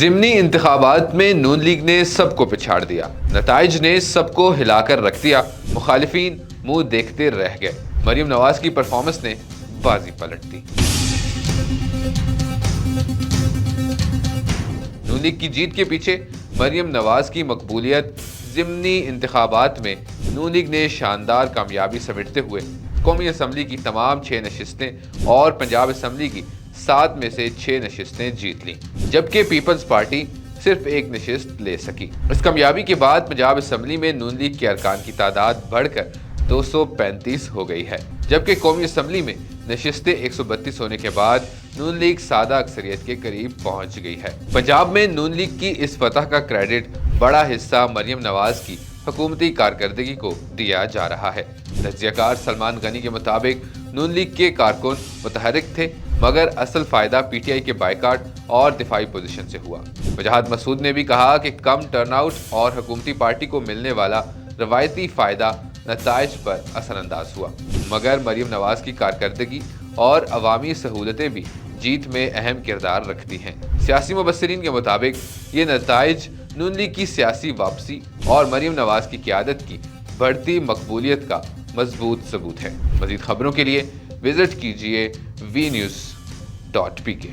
ضمنی انتخابات میں نون لیگ نے سب کو پچھاڑ دیا، نتائج نے سب کو ہلا کر رکھ دیا، مخالفین منہ دیکھتے رہ گئے، مریم نواز کی پرفارمنس نے بازی پلٹ دی۔ نون لیگ کی جیت کے پیچھے مریم نواز کی مقبولیت، ضمنی انتخابات میں نون لیگ نے شاندار کامیابی سمیٹتے ہوئے قومی اسمبلی کی تمام 6 نشستیں اور پنجاب اسمبلی کی 7 میں سے 6 نشستیں جیت لیں، جبکہ پیپلز پارٹی صرف 1 نشست لے سکی۔ اس کامیابی کے بعد پنجاب اسمبلی میں نون لیگ کے ارکان کی تعداد بڑھ کر 235 ہو گئی ہے، جبکہ قومی اسمبلی میں نشستیں 132 ہونے کے بعد نون لیگ سادہ اکثریت کے قریب پہنچ گئی ہے۔ پنجاب میں نون لیگ کی اس فتح کا کریڈٹ بڑا حصہ مریم نواز کی حکومتی کارکردگی کو دیا جا رہا ہے۔ تجزیہ کار سلمان غنی کے مطابق نون لیگ کے کارکن متحرک تھے، مگر اصل فائدہ پی ٹی آئی کے بائیکاٹ اور دفاعی پوزیشن سے ہوا۔ وجاہت مسعود نے بھی کہا کہ کم ٹرن آؤٹ اور حکومتی پارٹی کو ملنے والا روایتی فائدہ نتائج پر اثر انداز ہوا، مگر مریم نواز کی کارکردگی اور عوامی سہولتیں بھی جیت میں اہم کردار رکھتی ہیں۔ سیاسی مبصرین کے مطابق یہ نتائج نون لیگ کی سیاسی واپسی اور مریم نواز کی قیادت کی بڑھتی مقبولیت کا مضبوط ثبوت ہے۔ مزید خبروں کے لیے وزٹ کیجیے vnews.pk۔